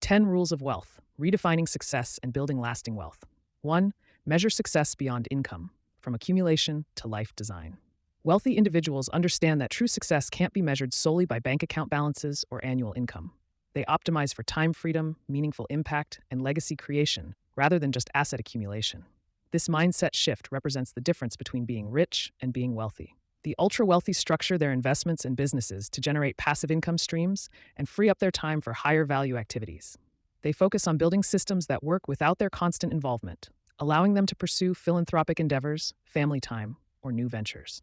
10 Rules of Wealth, Redefining Success and Building Lasting Wealth. 1. Measure success beyond income, from accumulation to life design. Wealthy individuals understand that true success can't be measured solely by bank account balances or annual income. They optimize for time freedom, meaningful impact, and legacy creation, rather than just asset accumulation. This mindset shift represents the difference between being rich and being wealthy. The ultra-wealthy structure their investments and businesses to generate passive income streams and free up their time for higher value activities. They focus on building systems that work without their constant involvement, allowing them to pursue philanthropic endeavors, family time, or new ventures.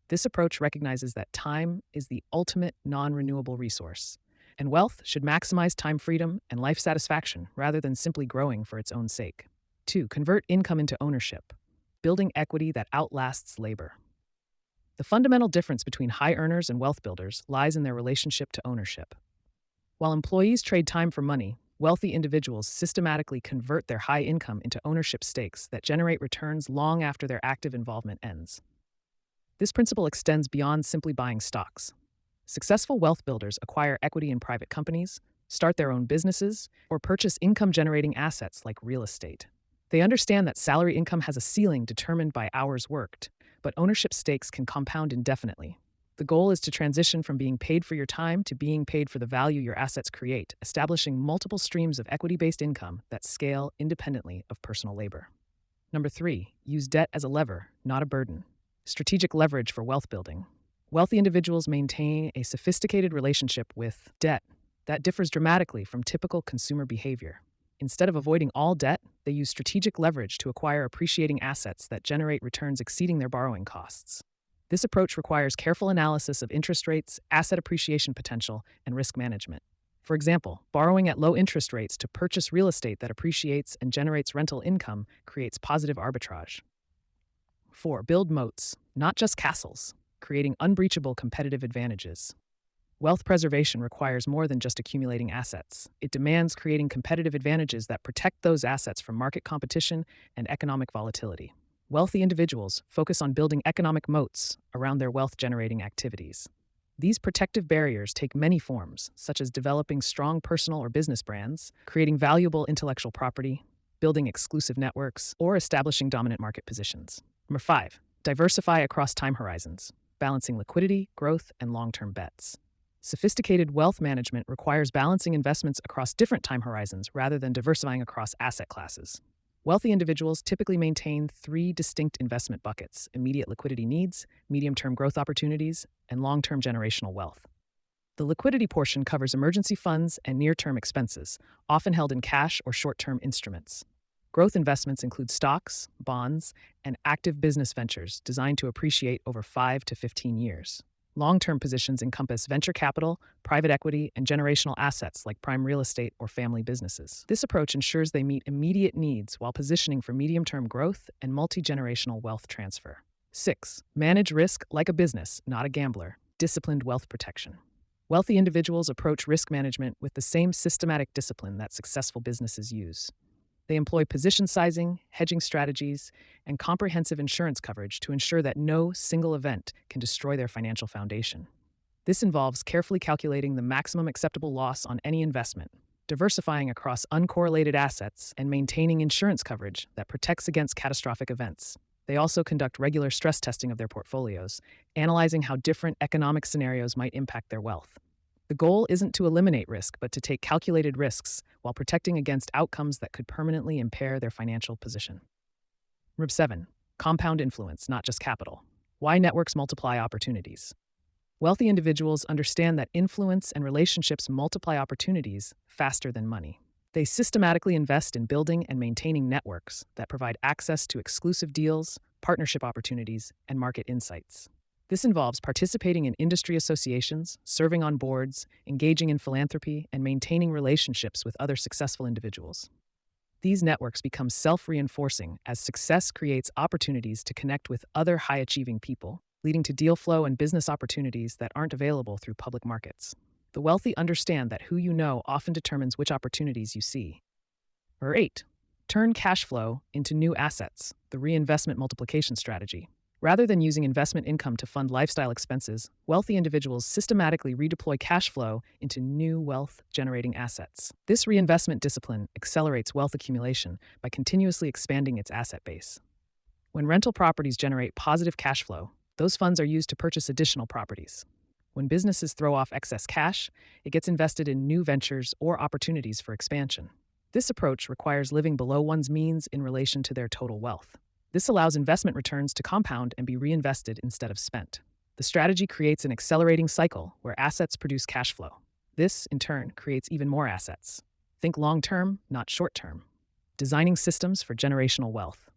This approach recognizes that time is the ultimate non-renewable resource, and wealth should maximize time freedom and life satisfaction rather than simply growing for its own sake. 2. Convert income into ownership, building equity that outlasts labor. The fundamental difference between high earners and wealth builders lies in their relationship to ownership. While employees trade time for money, wealthy individuals systematically convert their high income into ownership stakes that generate returns long after their active involvement ends. This principle extends beyond simply buying stocks. Successful wealth builders acquire equity in private companies, start their own businesses, or purchase income-generating assets like real estate. They understand that salary income has a ceiling determined by hours worked, but ownership stakes can compound indefinitely. The goal is to transition from being paid for your time to being paid for the value your assets create, establishing multiple streams of equity-based income that scale independently of personal labor. 3. Use debt as a lever, not a burden. Strategic leverage for wealth building. Wealthy individuals maintain a sophisticated relationship with debt that differs dramatically from typical consumer behavior. Instead of avoiding all debt, they use strategic leverage to acquire appreciating assets that generate returns exceeding their borrowing costs. This approach requires careful analysis of interest rates, asset appreciation potential, and risk management. For example, borrowing at low interest rates to purchase real estate that appreciates and generates rental income creates positive arbitrage. 4. Build moats, not just castles, creating unbreachable competitive advantages. Wealth preservation requires more than just accumulating assets. It demands creating competitive advantages that protect those assets from market competition and economic volatility. Wealthy individuals focus on building economic moats around their wealth-generating activities. These protective barriers take many forms, such as developing strong personal or business brands, creating valuable intellectual property, building exclusive networks, or establishing dominant market positions. 5. Diversify across time horizons, balancing liquidity, growth, and long-term bets. Sophisticated wealth management requires balancing investments across different time horizons rather than diversifying across asset classes. Wealthy individuals typically maintain 3 distinct investment buckets: immediate liquidity needs, medium-term growth opportunities, and long-term generational wealth. The liquidity portion covers emergency funds and near-term expenses, often held in cash or short-term instruments. Growth investments include stocks, bonds, and active business ventures designed to appreciate over 5 to 15 years. Long-term positions encompass venture capital, private equity, and generational assets like prime real estate or family businesses. This approach ensures they meet immediate needs while positioning for medium-term growth and multi-generational wealth transfer. 6. Manage risk like a business, not a gambler. Disciplined wealth protection. Wealthy individuals approach risk management with the same systematic discipline that successful businesses use. They employ position sizing, hedging strategies, and comprehensive insurance coverage to ensure that no single event can destroy their financial foundation. This involves carefully calculating the maximum acceptable loss on any investment, diversifying across uncorrelated assets, and maintaining insurance coverage that protects against catastrophic events. They also conduct regular stress testing of their portfolios, analyzing how different economic scenarios might impact their wealth. The goal isn't to eliminate risk, but to take calculated risks while protecting against outcomes that could permanently impair their financial position. 7. Compound influence, not just capital. Why networks multiply opportunities. Wealthy individuals understand that influence and relationships multiply opportunities faster than money. They systematically invest in building and maintaining networks that provide access to exclusive deals, partnership opportunities, and market insights. This involves participating in industry associations, serving on boards, engaging in philanthropy, and maintaining relationships with other successful individuals. These networks become self-reinforcing as success creates opportunities to connect with other high-achieving people, leading to deal flow and business opportunities that aren't available through public markets. The wealthy understand that who you know often determines which opportunities you see. 8. Turn cash flow into new assets, the reinvestment multiplication strategy. Rather than using investment income to fund lifestyle expenses, wealthy individuals systematically redeploy cash flow into new wealth generating assets. This reinvestment discipline accelerates wealth accumulation by continuously expanding its asset base. When rental properties generate positive cash flow, those funds are used to purchase additional properties. When businesses throw off excess cash, it gets invested in new ventures or opportunities for expansion. This approach requires living below one's means in relation to their total wealth. This allows investment returns to compound and be reinvested instead of spent. The strategy creates an accelerating cycle where assets produce cash flow. This, in turn, creates even more assets. Think long term, not short term. Designing systems for generational wealth.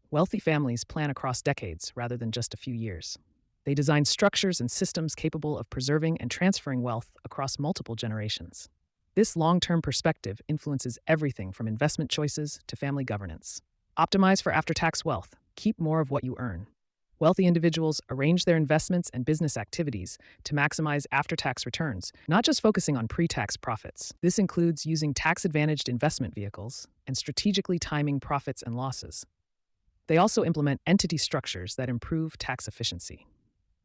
Wealthy families plan across decades rather than just a few years. They design structures and systems capable of preserving and transferring wealth across multiple generations. This long-term perspective influences everything from investment choices to family governance. Optimize for after-tax wealth. Keep more of what you earn. Wealthy individuals arrange their investments and business activities to maximize after-tax returns, not just focusing on pre-tax profits. This includes using tax-advantaged investment vehicles and strategically timing profits and losses. They also implement entity structures that improve tax efficiency.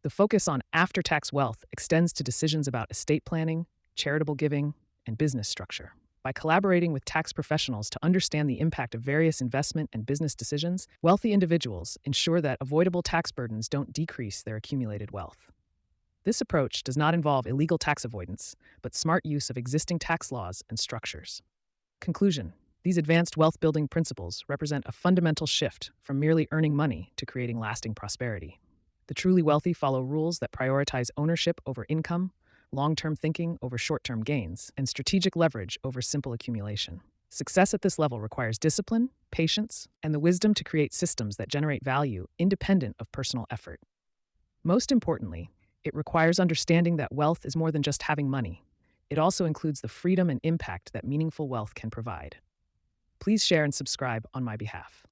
The focus on after-tax wealth extends to decisions about estate planning, charitable giving, and business structure. By collaborating with tax professionals to understand the impact of various investment and business decisions, wealthy individuals ensure that avoidable tax burdens don't decrease their accumulated wealth. This approach does not involve illegal tax avoidance, but smart use of existing tax laws and structures. Conclusion: these advanced wealth-building principles represent a fundamental shift from merely earning money to creating lasting prosperity. The truly wealthy follow rules that prioritize ownership over income, long-term thinking over short-term gains, and strategic leverage over simple accumulation. Success at this level requires discipline, patience, and the wisdom to create systems that generate value independent of personal effort. Most importantly, it requires understanding that wealth is more than just having money. It also includes the freedom and impact that meaningful wealth can provide. Please share and subscribe on my behalf.